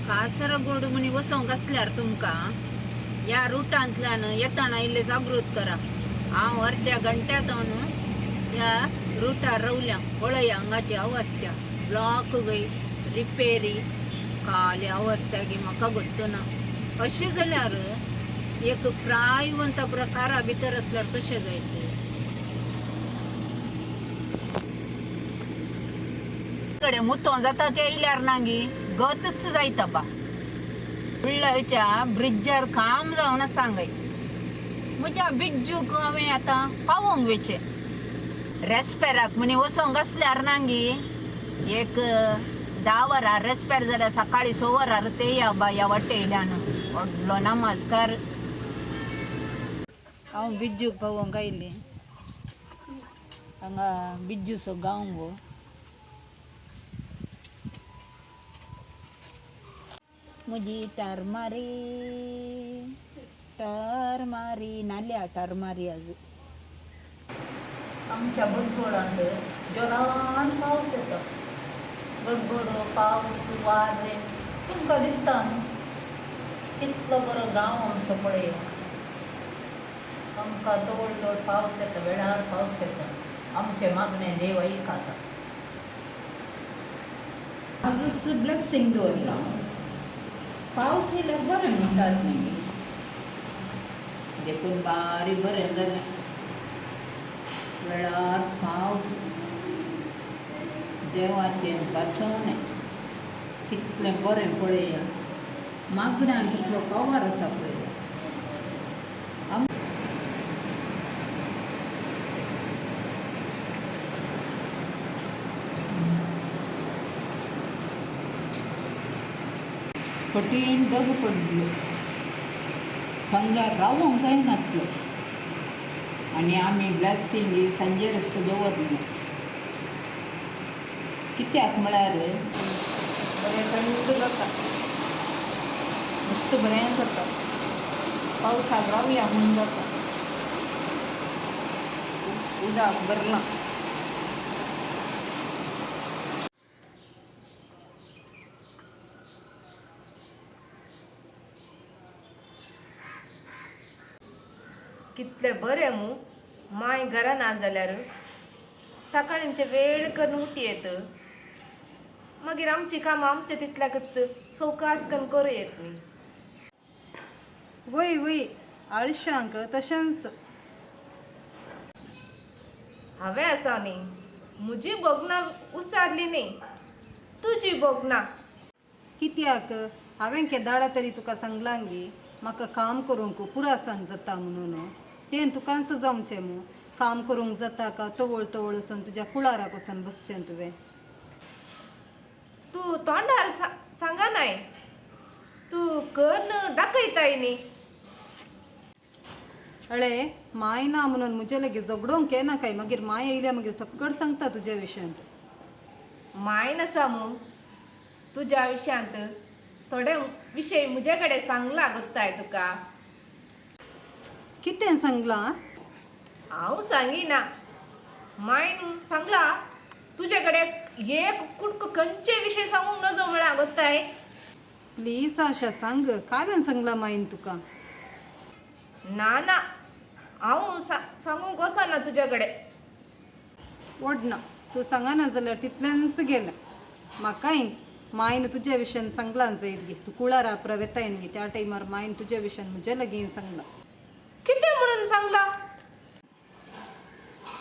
कासरगोड म्हणी वसोंक असल्यार तुमकां ह्या रुटांतल्यान येताना इल्ले जागृत करा. हांव अर्ध्या घंट्यातून ह्या रुटार रावल्या. पळया हांगाची अवस्था ब्लॉक गई रिपेरी काली अवस्था गी म्हाका घडटना. अशें जाल्यार एक प्रायवंत प्रकारा भितर असल्यार कशें जायत. कडेन मुतो जाता ते येयल्यार नागी गतच जायता बा. पिळ्ळच्या ब्रिड्जार काम जावन सांगय. म्हज्या बिज्जूक हांवें आतां पावोंक वेचे. रेस्पेराक म्हणे वसोंक असल्यार नांगी एक 10 वरां रेस्पेर जाल्यार सकाळीं 6 वरार ते या बा ह्या वाटेयल्यान व्हडलो नमस्कार. हांव बिज्जूक पावोंक आयलें. हांगा बिज्जूचो गांव गो. म्हजी टरमारी नाल्या टरमारी आज. आमच्या बडगोडांत जोरान पावस येता. गडगड पावस वारें तुमकां दिसता कितलो बरो गांव आमचो पळय. आमकां तोड पावस येता, वेळार पावस येता. आमचें मागणें देव आयकता. आजूच ब्लेसिंग दवरला. पावस येयल्यार बरें म्हणटात न्ही. देखून बारीक बरें जालें. वेळार पावस देवाचें बसवणें कितलें बरें पळया. मागण्यांक कितलो पावर आसा पळया. कठीण दग पडलो. सांगल्यार रावोंक जायनातलो. आनी आमी ब्लेसिंग सांजेर दवरली. कित्याक म्हळ्यार बरें थंड जाता. मस्त बरें जाता. पावसाक रावया म्हूण जाता. उदक भरलां. कितले बरें मू माय घरा ना जाल्यार सकाळींचे वेळ करून उठी येत. मागीर आमची कामां आमच्या तितल्याकच चवकास करून करूं येत न्ही. वय आळशांक तशेंच. हांवें आसा न्ही म्हजी बोगना उसारली न्ही, तुजी बोगना. कित्याक हांवें केदाळा तरी तुका सांगलां गे म्हाका काम करूंक पुरासान जाता म्हणून. तें तुकांच जावचें मू. काम करूंक जाता का तवळ वचून तुज्या कुळाराक वचून बसचें तुवें. तूं तोंडार सांगा नाय, तूं करून दाखयताय न्ही. अळे माय ना म्हणून म्हजे लागीं झगडोंक येना काय. मागीर माय येयल्या मागीर सकट सांगता तुज्या विशयांत. माय नसा मू तुज्या विशयांत थोडे विशय म्हजे कडेन सांगला गोत्ताय तुका. कितें सांगलां? हांव सांगिना. मायन सांगला तुजे कडेन एक कुडक खंयचे विशय सांगूंक नजो म्हणा गोत्ताय. प्लीज आशा सांग. काय सांगलां मायन तुका? ना हांव सांगूंक वचना तुजे कडेन. ओडना. तूं सांगना जाल्यार तितलेंच गेलें. म्हाकाय मायन तुज्या विशयान सांगलां जायत गे. तूं कुळारा प्रवेताय न्ही त्या टायमार मायन तुज्या विशयान म्हज्या लागीं सांगलां. कितें म्हणून सांगला?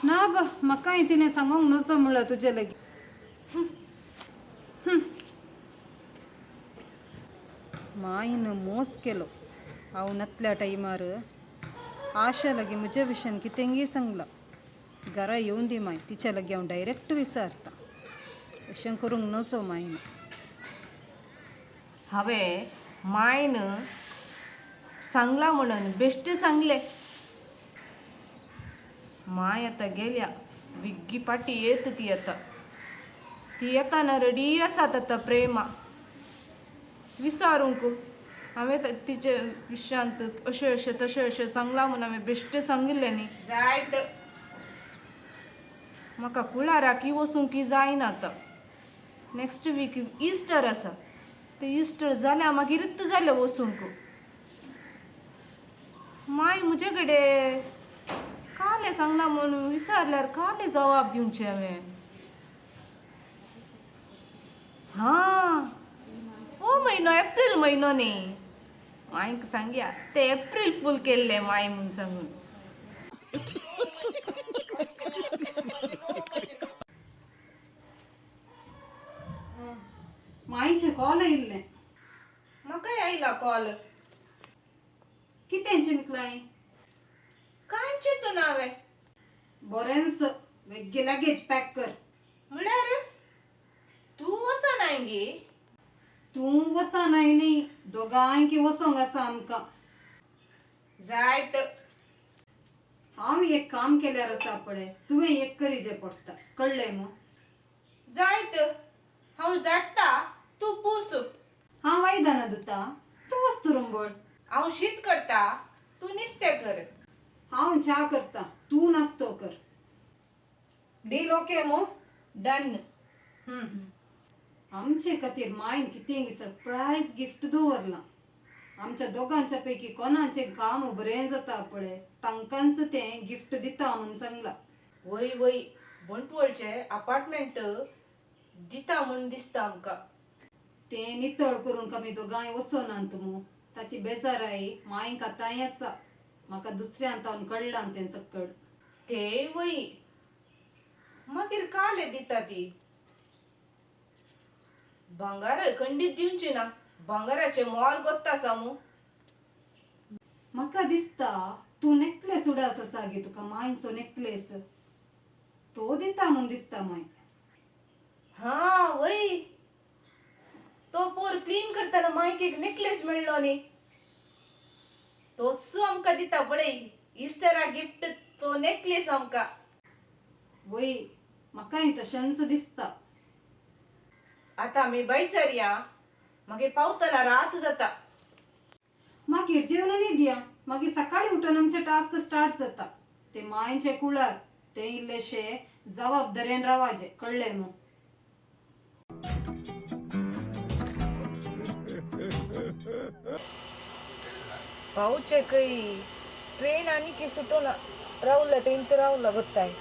ना बा म्हाकाय तिणें सांगूंक नजो म्हणला तुज्या लागीं. मायन मोस केलो. हांव नातल्या टायमार आशा लागीं म्हज्या विशयान कितेंय सांगलां. घरा येवन दी माय. तिच्या लागीं हांव डायरेक्ट विचारतां. अशें करूंक नजो मायन. हांवें मायन सांगला म्हणून बेश्टे सांगले. माय आतां गेल्या. विग्गी पाटी येत ती आतां. ती येताना रेडी आसात आतां प्रेमा विचारूंक. हांवें तिचे विशयांत अशें तशें सांगलां म्हणून हांवें बेश्टे सांगिल्लें न्ही. जायत म्हाका कुळाराकी वचूंक जायना आतां. नेक्स्ट वीक इस्टर आसा. ते इस्टर झाल्या मागीर जालें वसूंक माय म्हजेकडे काले सांगना म्हणून विचारल्यार काले जबाब दिवचे हांवें हां हो म्हयनो एप्रील म्हयनो न्ही मायक सांगया ते एप्रील फूल केल्ले माय म्हूण सांगून माईचे कॉल येयल्ले म्हाकाय आयला कॉल कितें चिंतलाय कांय चिंतून हांवें बरेंच वेग्गे लगेज पॅक कर म्हळ्यार तूं वचना हांगी तूं वसा नाही न्ही दोगांयकी वसोंक आसा आमकां जायत हांव एक काम केल्यार आसा पळय तुवें एक करीचें पडटा कळ्ळें मग जायत हांव झाडटा तूं पूस हांव आयदनां धुता तूं वच तुरुंबळ हांव शीत करता तूं निस्तें कर हांव च्या करता तूं नास्तो कर डील ओके मो डन आमचे खातीर मायन कितें सरप्रायज गिफ्ट दवरलां आमच्या दोगांच्या पैकी कोणाचें काम बरें जाता पळय तांकांच तें गिफ्ट दिता म्हणून सांगलां वय वय बंटवळचे अपार्टमेंट दिता म्हणून दिसता आमकां तें नितळ करून आमी दोगांय वसोनात मू ताची बेजाराई मायक आतांय आसा म्हाका दुसऱ्यान तावन कळलां तें सकड ते वय मागीर काले दिता ती भांगार खंडीत दिवची ना भांगाराचे मोल गोत्ता आसा मू म्हाका दिसता तूं नेकलेस उडास आसा गे तुका मायचो नेकलेस तो दिता म्हूण दिसता माय हा वय तो पोर क्लीन करताना मायक एक नेकलेस मेळ्ळो न्ही तोच आमकां दिता पळय इस्टरा गिफ्ट तो नेकलेस आमकां वय म्हाकाय तशेंच दिसता आता आमी बैसर या मागीर पावतना रात जाता मागीर जेवण दिया मागीर सकाळी उठून आमचे टास्क स्टार्ट जाता ते मायचे कुळार ते इल्लेशे जबाबदारेन रावाजे कळ्ळें न्हू पावचे खंय ट्रेन आनी की सुटून रावला तेंच रावला गोत्ताय